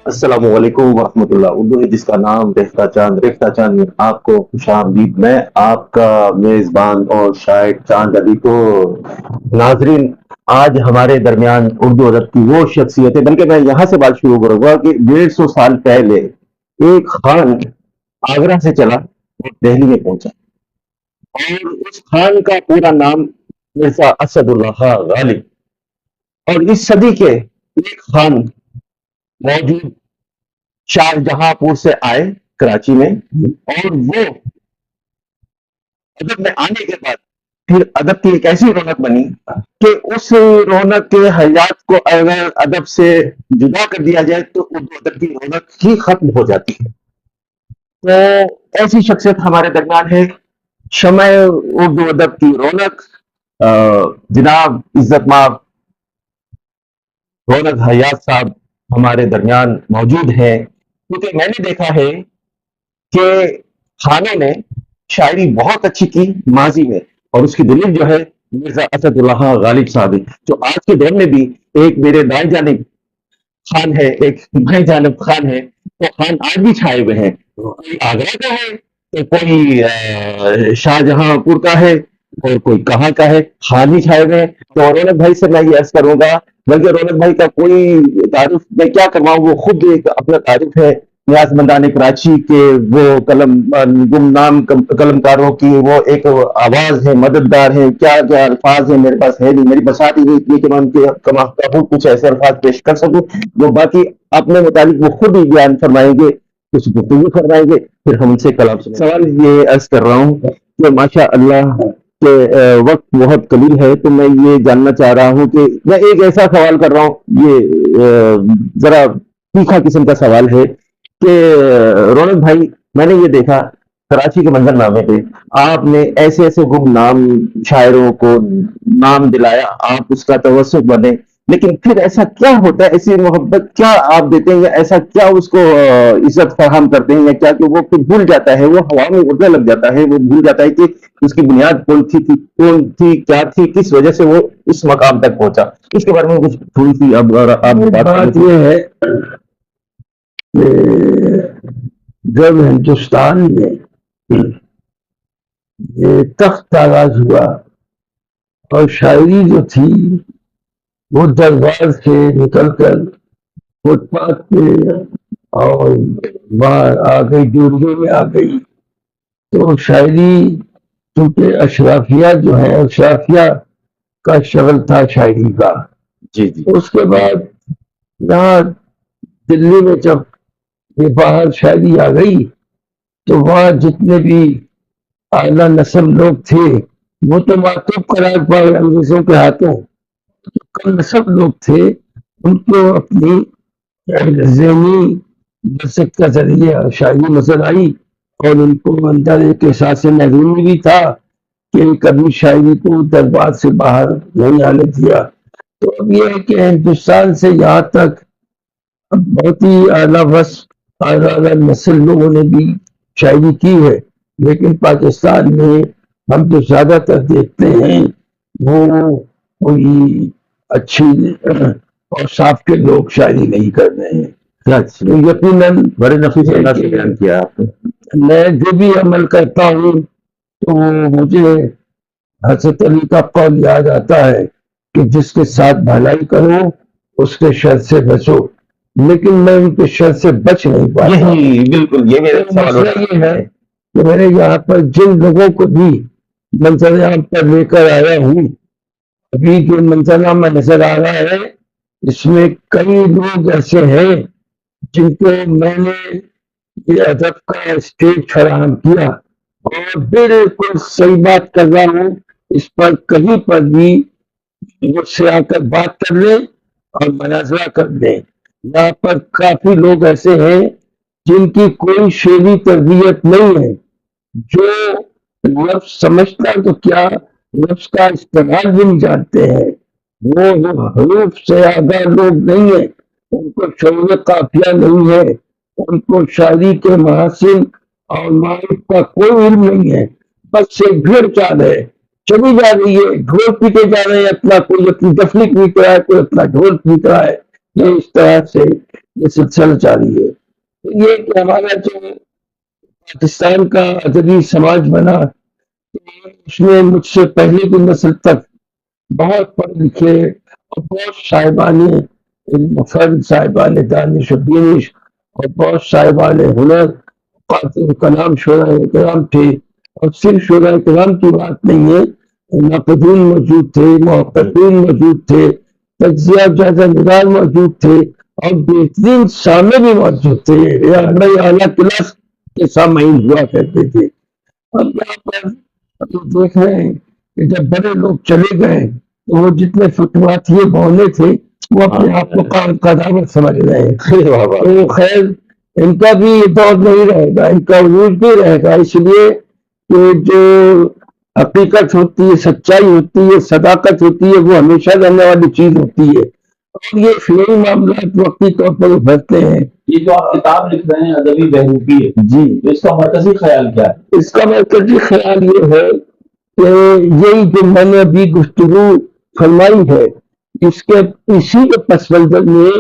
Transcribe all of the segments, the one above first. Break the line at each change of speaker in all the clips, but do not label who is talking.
السلام علیکم ورحمۃ اللہ۔ اردو ہے جس کا نام ریختہ چاند میں آپ کو خوش آمدید۔ میں آپ کا میزبان اور شاعر چاند علی کو ناظرین، آج ہمارے درمیان اردو ادب کی وہ شخصیت ہے، بلکہ میں یہاں سے بات شروع کروں گا کہ 150 سال پہلے ایک خان آگرہ سے چلا اور دہلی میں پہنچا، اور اس خان کا پورا نام مرزا اسد اللہ خان غالب، اور اس صدی کے ایک خان موجود شاہ جہاں پور سے آئے کراچی میں، اور وہ ادب میں آنے کے بعد پھر ادب کی ایک ایسی رونق بنی کہ اس رونق کے حیات کو اگر ادب سے جدا کر دیا جائے تو اردو ادب کی رونق ہی ختم ہو جاتی ہے۔ تو ایسی شخصیت ہمارے درمیان ہے، شمع اردو ادب کی رونق، جناب عزت مآب رونق حیات صاحب ہمارے درمیان موجود ہیں، کیونکہ میں نے دیکھا ہے کہ خانوں نے شاعری بہت اچھی کی ماضی میں، اور اس کی دلیل جو ہے مرزا اسد اللہ غالب صاحب ہے، جو آج کے دور میں بھی ایک میرے دائیں جانب خان ہے، ایک بائیں جانب خان ہے، تو خان آج بھی چھائے ہوئے ہیں، کوئی آگرہ کا ہے تو کوئی شاہ جہاں پور کا ہے اور کوئی کہاں کا ہے، خان ہی چھائے ہوئے ہیں۔ تو رونق بھائی سے میں یہ عرض کروں گا، بلکہ رونق بھائی کا کوئی تعارف میں کیا کرواؤں، وہ خود ایک اپنا تعارف ہے، نیاز مندان کراچی کے وہ گمنام قلمکاروں کی وہ ایک آواز ہے، مددگار ہے، کیا کیا الفاظ ہیں میرے پاس ہے نہیں، میری بساط ہی نہیں اتنی کہ میں ان کے کچھ ایسے الفاظ پیش کر سکوں، وہ باقی اپنے متعلق وہ خود ہی بیان فرمائیں گے، کچھ گفتگو فرمائیں گے، پھر ہم ان سے کلام سنیں۔ سوال یہ عرض کر رہا ہوں کہ ماشاء اللہ کہ وقت بہت قلیل ہے، تو میں یہ جاننا چاہ رہا ہوں کہ میں ایک ایسا سوال کر رہا ہوں، یہ ذرا تیکھا قسم کا سوال ہے کہ رونق بھائی، میں نے یہ دیکھا کراچی کے منظر نامے پہ آپ نے ایسے ایسے گمنام شاعروں کو نام دلایا، آپ اس کا توسط بنے، لیکن پھر ایسا کیا ہوتا ہے، ایسی محبت کیا آپ دیتے ہیں، یا ایسا کیا اس کو عزت فراہم کرتے ہیں، یا کیا کہ وہ پھر بھول جاتا ہے، وہ ہوا میں اڑنے لگ جاتا ہے، وہ بھول جاتا ہے کہ اس کی بنیاد کون تھی کیا تھی، کس وجہ سے وہ اس مقام تک پہنچا، اس کے بارے میں کچھ تھوڑی سی اب
بات یہ ہے کہ جب ہندوستان میں یہ تخت آغاز ہوا اور شاعری جو تھی وہ دربار سے نکل کر فٹ پاتھ پہ اور باہر آ گئی، ڈیوریوں میں آ گئی، تو شاعری چونکہ اشرافیہ جو ہے، اشرافیہ کا شغل تھا شاعری کا۔
جی جی،
اس کے بعد یہاں دلی میں جب یہ باہر شاعری آ گئی تو وہاں جتنے بھی اعلیٰ نسل لوگ تھے وہ تو معطوف قرار پائے انگریزوں کے ہاتھوں، کم نسب لوگ تھے ان کو اپنی ذہنی بسط کا ذریعہ شاعری نظر آئی، اور ان کو اندر ایک احساس محرومی بھی تھا کہ کبھی شاعری کو دربار سے باہر نہیں آنے دیا۔ تو اب یہ ہے کہ ہندوستان سے یہاں تک بہت ہی اعلیٰ وصف اعلیٰ نسل لوگوں نے بھی شاعری کی ہے، لیکن پاکستان میں ہم جو زیادہ تر دیکھتے ہیں وہ کوئی اچھی اور صاف کے لوگ شاعری نہیں کر رہے ہیں۔ تو یقیناً
بڑے نفیس انداز سے بیان کیا آپ نے۔
میں جو بھی عمل کرتا ہوں تو مجھے حضرت علی کا قول یاد آتا ہے کہ جس کے ساتھ بھلائی کرو اس کے شر سے بچو، لیکن میں ان کے شر سے بچ نہیں پاتا۔
یہی بالکل یہ میرا سوال
مسئلہ یہ ہے کہ میرے یہاں پر جن لوگوں کو بھی منظر عام پر لے کر آیا ہوں، ابھی جو منظر عام میں نظر آ رہا ہے اس میں کئی لوگ ایسے ہیں جن کو میں نے یہ ادب کا اسٹیج فراہم کیا، اور بالکل صحیح بات کر رہا ہوں، اس پر کہیں پر بھی مجھ سے آ کر بات کر لیں اور مناظرہ کر لیں۔ یہاں پر کافی لوگ ایسے ہیں جن کی کوئی شعری تربیت نہیں ہے، جو لفظ سمجھتا تو کیا لفظ کا استعمال بھی نہیں جانتے ہیں، وہ حروف سے آگاہ لوگ نہیں ہیں، ان کو شعور قافیہ نہیں ہے، ان کو شاعری کے محاسن اور معارف کا کوئی علم نہیں ہے، بس ایک بھیڑ چال ہے چلی جا رہی ہے، ڈھول پیٹے جا رہے ہیں، اپنا کوئی اپنی دفلی پیٹ رہا ہے، کوئی اپنا ڈھول پیٹ رہا ہے، یہ اس طرح سے یہ سلسلہ جاری ہے. یہ کہ ہمارا جو پاکستان کا ادبی سماج بنا اس میں مجھ سے پہلے کی نسل تک بہت پڑھے لکھے اور بہت صاحبان فرد، صاحبان دانش و بینش اور بہت صاحبان ہنر قاطع کلام شعراء کرام تھے. اور صرف شعراء کرام کی بات نہیں ہے، ناقدین موجود تھے، محققین موجود تھے، تجزیہ جائزہ نگار موجود تھے اور بہترین سامع بھی موجود تھے. یہ بڑے اعلیٰ کلاس کے سامعین ہوا کرتے تھے. اب یہاں پر ابھی دیکھ رہے ہیں کہ جب بڑے لوگ چلے گئے تو وہ جتنے فتویٰ بولے تھے وہ اپنے آپ کو قدامت سمجھ رہے ہیں. تو خیر ان کا بھی یہ دور نہیں رہے گا، ان کا عروج بھی رہے گا. اس لیے کہ جو حقیقت ہوتی ہے، سچائی ہوتی ہے، صداقت ہوتی ہے، وہ ہمیشہ رہنے والی چیز ہوتی ہے. اور یہ فعلی معاملات وقتی طور پر ابھرتے ہیں.
یہ جو آپ کتاب لکھ رہے ہیں ادبی بہروپی ہے
جی،
اس کا مرکزی خیال کیا ہے؟
اس کا مرکزی خیال یہ ہے کہ یہی جو میں نے ابھی گفتگو فرمائی ہے اسی کے پس منظر میں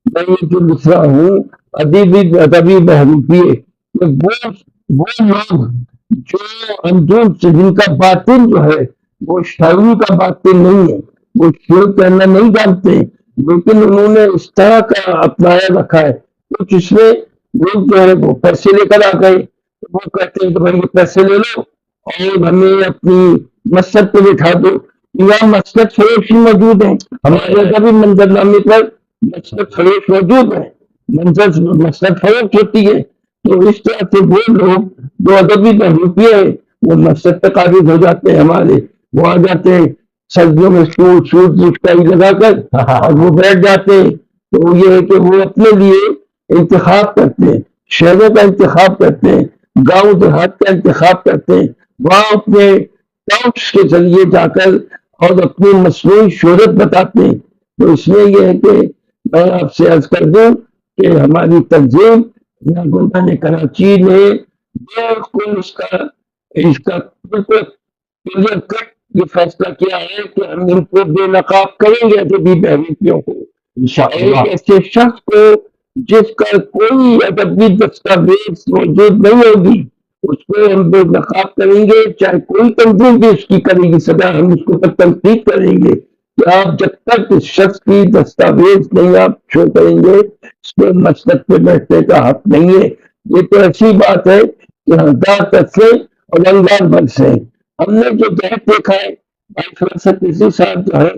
میں یہ جو لکھ رہا ہوں ادبی بہروپی کہ وہ لوگ جو اندرون سے جن کا باطن جو ہے وہ شاعری کا باطن نہیں ہے، وہ شعر کرنا نہیں جانتے، لیکن انہوں نے اس طرح کا اپنایا رکھا ہے. کچھ اس میں لوگ جو ہے وہ پیسے لے کر آ گئے، وہ کہتے ہیں کہ بھائی یہ پیسے لے لو اور ہمیں اپنی مسجد پہ بٹھا دو. یہاں مسجد فروش موجود ہیں، ہمارے ادبی منظر نامے پر مسجد فروش موجود ہے، مسجد فروخت ہوتی ہے. تو اس طرح سے وہ لوگ جو ادبی بہروپی ہے وہ مسجد پہ قابض ہو جاتے ہیں. ہمارے وہ آ جاتے ہیں سردیوں میں سوٹ لٹکائی لگا کر اور وہ بیٹھ جاتے ہیں. تو یہ ہے کہ وہ اپنے لیے انتخاب کرتے ہیں، شہروں کا انتخاب کرتے ہیں، گاؤں دیہات کا انتخاب کرتے ہیں، وہاں اپنے ٹاؤنس کے ذریعے جا کر اور اپنی مصنوعی شہرت بتاتے ہیں. تو اس میں یہ ہے کہ میں آپ سے عرض کر دوں کہ ہماری تنظیم یا گلبن کراچی نے بالکل اس کا بالکل کلیئر کٹ یہ فیصلہ کیا ہے کہ ہم ان کو بے نقاب کریں گے ادبی بہروپیوں کو. ایک ایسے شخص کو جس کا کوئی ادبی دستاویز موجود نہیں ہوگی اس کو ہم بے نقاب کریں گے، چاہے کوئی تنظیم بھی اس کی کرے گی سزا، ہم اس کو تنقید کریں گے کہ آپ جب تک اس شخص کی دستاویز نہیں آپ شو کریں گے اس کو مسجد پہ بیٹھنے کا حق نہیں ہے. یہ تو ایسی بات ہے کہ ہزار تسلے اور انگار برسے. ہم نے جو جہت دیکھا ہے بھائی فراست نسی صاحب جو ہے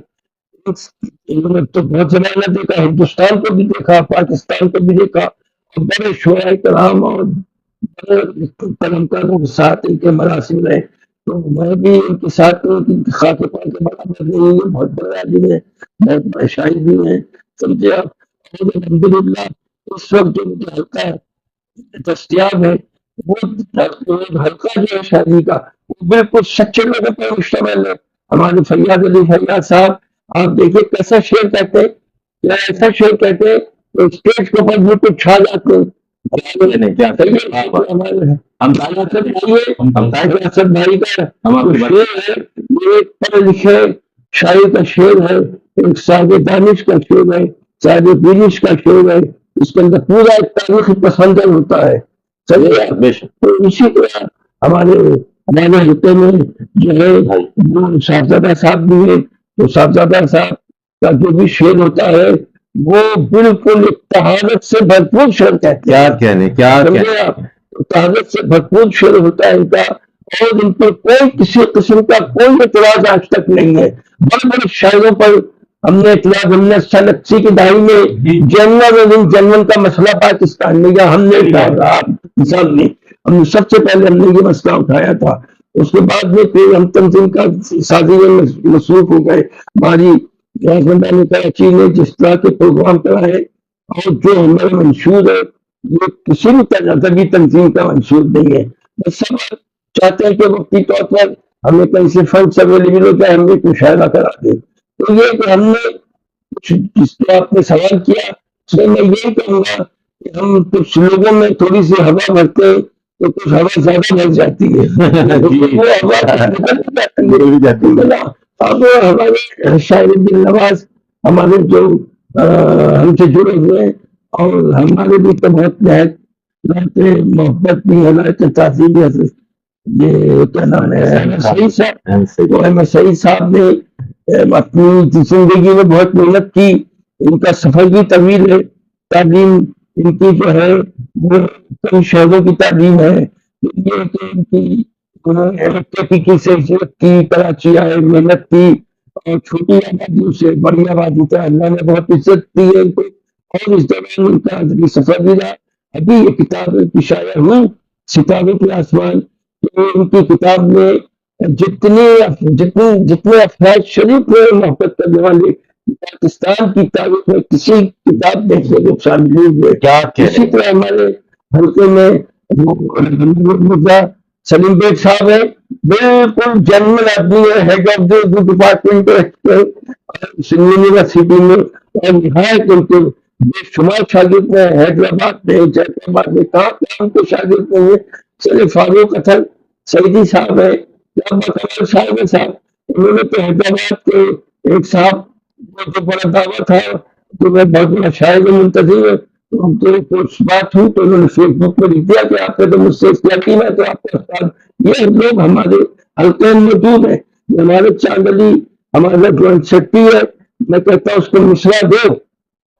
انہوں نے تو بہت زمانہ دیکھا، ہندوستان کو بھی دیکھا، پاکستان کو بھی دیکھا، اور بڑے شعراء کرام اور بڑے قلمکاروں کے ساتھ ان کے مراسم رہے. تو میں بھی ان کے ساتھ خاک پا کے برابر نہیں ہوں، بہت بڑے آدمی ہیں، بہت بڑے شاعر بھی ہیں، سمجھے آپ. اور الحمدللہ اس وقت جو مجھے حلقہ دستیاب ہے وہ حلقہ جو ہے شاعری کا وہ بالکل سچے لوگوں پر مشتمل ہے. ہمارے فیاض علی فیاض صاحب آپ دیکھیے کیسا شعر کہتے ہیں، یا ایسا شعر کہتے ہیں تو اسٹیج کے اوپر بالکل چھا جاتے ہیں. اسد بھائی کا شعر ہے، یہ ایک پڑھے لکھے شاعر کا شعر ہے، ایک صاحب دانش کا شعر ہے، صاحب بینش کا شعر ہے. اس کے اندر پورا ایک تاریخی پس منظر ہوتا ہے. تو اسی طرح ہمارے حلقے میں جو ہے وہ صاحبزادہ صاحب بھی ہے. تو صاحبزادہ صاحب کا جو بھی شعر ہوتا ہے وہ بالکل طہارت سے بھرپور شعر کہتے ہیں. طہارت سے بھرپور شعر ہوتا ہے ان کا، اور ان پر کوئی کسی قسم کا کوئی اعتراض آج تک نہیں ہے. بڑے بڑے شاعروں پر ہم نے اعتراض، ہم نے 80 کی دہائی میں جنرل کا مسئلہ پاکستان میں یا ہم نے سب سے پہلے ہم نے یہ مسئلہ اٹھایا تھا. اس کے بعد میں پھر ہم تنظیم کا سازی میں مصروف ہو گئے. ہماری ریاض کراچی نے جس طرح کے پروگرام کرائے اور جو ہمارا منشور ہے وہ کسی بھی ادبی تنظیم کا منشور نہیں ہے. بس سب چاہتے ہیں کہ وقتی طور پر ہمیں کہیں سے فنڈس اویلیبل ہو جائے، ہم نے مشاہدہ کرا دیں. تو یہ کہ ہم نے کچھ جس طرح آپ نے سوال کیا اس میں یہی کہوں گا کہ ہم کچھ لوگوں میں تھوڑی سی ہوا بھرتے ہیں تو کچھ ہوا زیادہ بھر جاتی ہے. اب ہمارے شاعر دل نواز، ہمارے جو ہم سے جڑے ہوئے ہیں، اور ہمارے بھی تو بہت نہایت محبت بھی ہے، نہایت تعظیم بھی ہے۔ یہ کیا نام ہے، احمد سعید صاحب، تو احمد سعید صاحب نے اپنی زندگی میں بہت محنت کی، ان کا سفر بھی طویل ہے، تعلیم ان کی جو ہے وہ کئی شہروں کی تعلیم ہے، یہ کہ ان کی انہوں نے تحقیقی سے ہجرت کی، کراچی آئے، محنت کی، اور چھوٹی آبادیوں سے بڑی آبادی تک اللہ نے بہت عزت دی ہے ان کو، اور اس دوران ان کا ادبی سفر بھی رہا۔ ابھی یہ کتاب کی شائع ہوئی ستاروں کے آسمان، تو ان کی کتاب میں جتنے افراد شریف میں محبت کرنے والے پاکستان کی تاریخ میں کسی کتاب میں سے لوگ شامل نہیں ہوئے۔
کیا
اسی طرح ہمارے حلقے میں مرزا سلیم بیگ صاحب ہے، بالکل جنرل آدمی ہے، head of the department university میں، اور نہایت ان کے بے شمار شاگرد میں، حیدرآباد میں، جیت آباد میں، کہاں کہاں کے شاگرد میں چلے فاروق اطہر سعیدی صاحب ہے، صاحب ہے صاحب، انہوں نے تو حیدرآباد کے ایک صاحب کو بڑا دعویٰ تھا تو میں بہت بڑا شاعر منتظر ہے، تو ان کے کچھ بات ہوئی تو انہوں نے فیس بک پر لکھ دیا کہ آپ نے تو مجھ سے یقین ہے تو آپ کا استاد، یہ لوگ ہمارے حلقے میں موجود ہیں۔ ہمارے چاندلی ہمارا جوائنٹ سیکرٹری ہے، میں کہتا ہوں اس کو مشورہ دو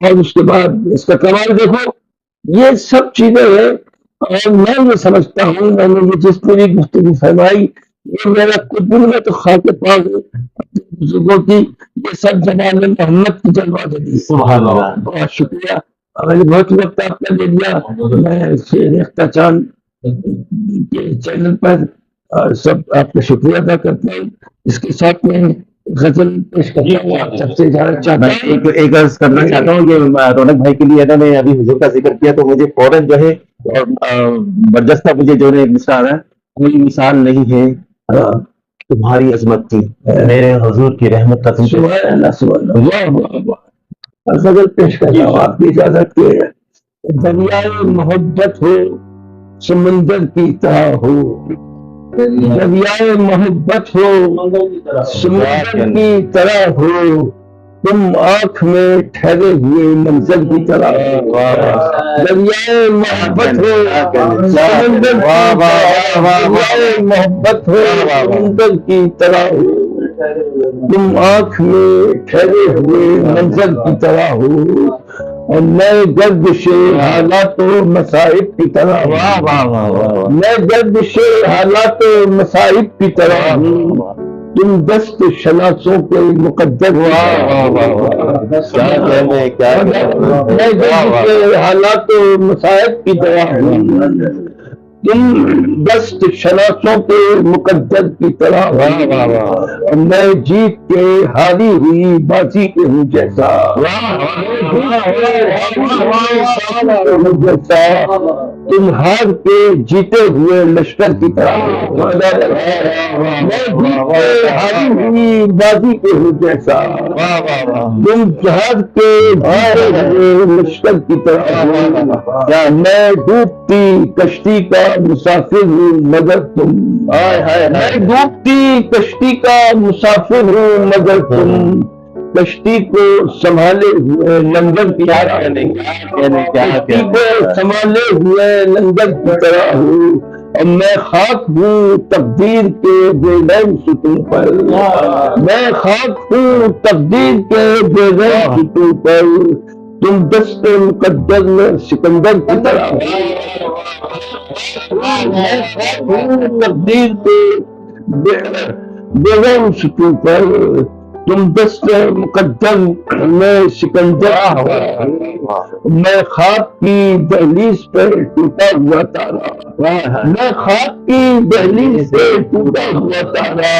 اور اس کے بعد اس کا کمال دیکھو، یہ سب چیزیں ہیں۔ اور میں یہ سمجھتا ہوں، میں نے یہ جس پوری گفتگو فرمائی، یہ میرا قبول میں تو خاک پاؤ ہوں اپنے بزرگوں کی، یہ سب جناب محمد کی جلوہ دلی۔
سبحان اللہ۔
بہت شکریہ، میں نے بہت وقت آپ کا لے لیا، میں ریختہ چاند کے چینل پر سب آپ کا شکریہ ادا کرتا ہوں۔ اس کے ساتھ میں غزل پیش کرتا ہوں، آپ سب سے اجازت چاہتا ہوں۔
ایک عرض کرنا چاہتا ہوں کہ رونق بھائی کے لیے انہوں نے ابھی حضور کا ذکر کیا تو مجھے فوراً جو ہے برجستہ مجھے جو ہے مثال ہے، کوئی مثال نہیں ہے تمہاری عظمت کی، میرے حضور کی رحمت کا تم پہ۔
سبحان اللہ، سبحان اللہ، واہ واہ واہ۔ غزل پیش کرتا ہوں آپ کی اجازت کے۔ دریائے محبت ہو سمندر کی طرح ہو، دریائے محبت ہو سمندر کی طرح ہو، تم آنکھ میں ٹھہرے ہوئے منظر کی طرح ہو۔ دریائے محبت ہو سمندر کی طرح ہو، دریائے محبت ہو سمندر کی طرح ہو، تم آنکھ میں ٹھہرے ہوئے منظر کی طرح ہو، اور میں گردش حالات و مصائب کی طرح ہوں، میں گردش حالات و مصائب کی طرح ہوں، تم دست شناسوں کے مقدر میں گردش حالات و مصائب کی طرح ہوں، تم دست شناسوں کے مقدر کی طرح ہوں، میں جیت کے ہاری ہوئی بازی کے ہوں جیسا، تم ہار کے جیتے ہوئے لشکر کی طرح ہوں، میں جیت کے ہاری ہوئی بازی کے ہوں جیسا، تم جہاد کے جیتے ہوئے لشکر کی طرح ہوں، میں ڈوبتی کشتی کا مسافر ہوں مگر تم، میں ڈوبتی کشتی کا مسافر ہوں مگر تم کشتی کو سنبھالے ہوئے لنگر کی طرح، کشتی کو سنبھالے ہوئے لنگر کی طرح ہوں، اور میں خاک ہوں تقدیر کے بے رحم ستون پر، میں خاک ہوں تقدیر کے بے رحم ستون پر، تم دست مقدر میں سکندر کی طرح تقدیر کے بے رحم ستون پر، تم دست مقدر میں سکندر، میں خواب کی دہلیز پہ ٹوٹا ہوا تارا، میں خواب کی دہلیز پہ ٹوٹا ہوا تارا،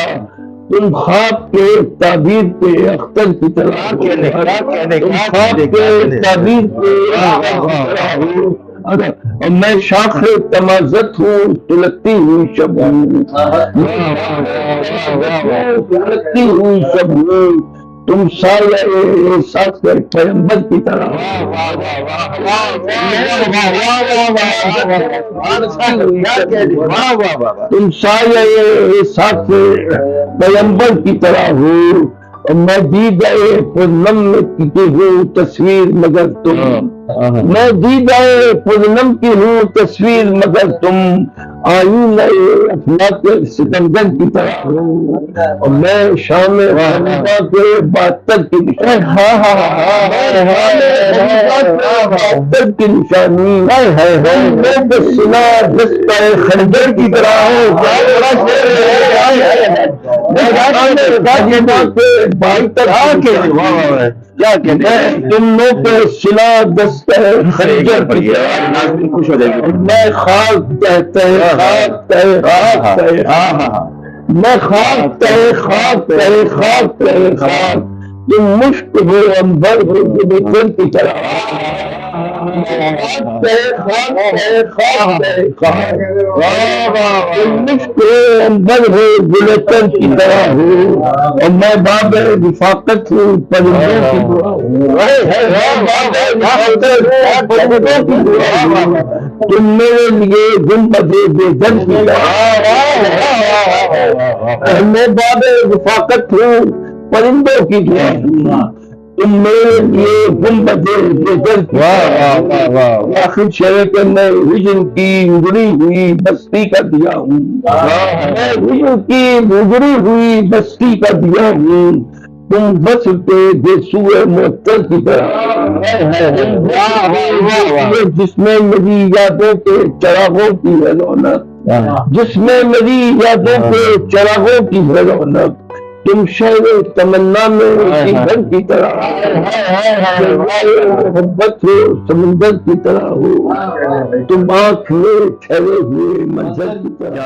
تم خواب کے تعبیر کے اختر کی طرح، تم خواب کے تعبیر کے اختر ہو، اور میں شاخ تمازت ہوں تلکتی ہوئی شب ہوں، تلکتی ہوئی شب ہوں، تم سایہ ساتھ پیغمبر کی طرح، تم سایہ ساتھ پیغمبر کی طرح ہو، اور میں دیدۂ پورنم کی ہوں تصویر مگر تم، میں دیدۂ پورنم کی ہوں تصویر مگر تم آئینہ افلاک سکندر کی طرح ہوں، اور میں شام خلیفہ کے 72 کی نشانی، کی نشانی میں سنا دستہ خنجر کی طرح ہوں، کیا کہتے ہیں تموں پہ سلا دستہ خنجر کی طرح،
خوش ہو جائے گی.
میں خاک تحت خاک تحت خاک تحت میں خاک تحت خاک تحت خاک تحت خاک، تم مشک ہو عنبر ہو گلشن کی طرح، خاک تحت خاک تحت خاک تحت خاک، تم مشک ہو عنبر ہو گلشن کی طرح ہو، اور میں باب رفاقت ہوں پرندوں کی دعا ہوں، پرندوں کی دعا ہوں، تم میرے لیے گنبد بے در کی طرح، میں باب رفاقت ہوں پرندوں کی دعا ہوں، تم میرے لیے گنبد بے در کی طرح، آخر شہر کے میں ہجن کی اجڑی ہوئی بستی کا دیا ہوں، میں ہجن کی اجڑی ہوئی بستی کا دیا ہوں، تم بس پہ بے سوئے معطر کی طرح، جس میں میری یادوں کے چراغوں کی ہے رونق، جس میں میری یادوں کے چراغوں کی ہے رونق، تم شہر تمنا میں گھر کی طرح، محبت ہو سمندر کی طرح ہو، تم آنکھ میں ٹھہرے ہوئے منظر کی طرح.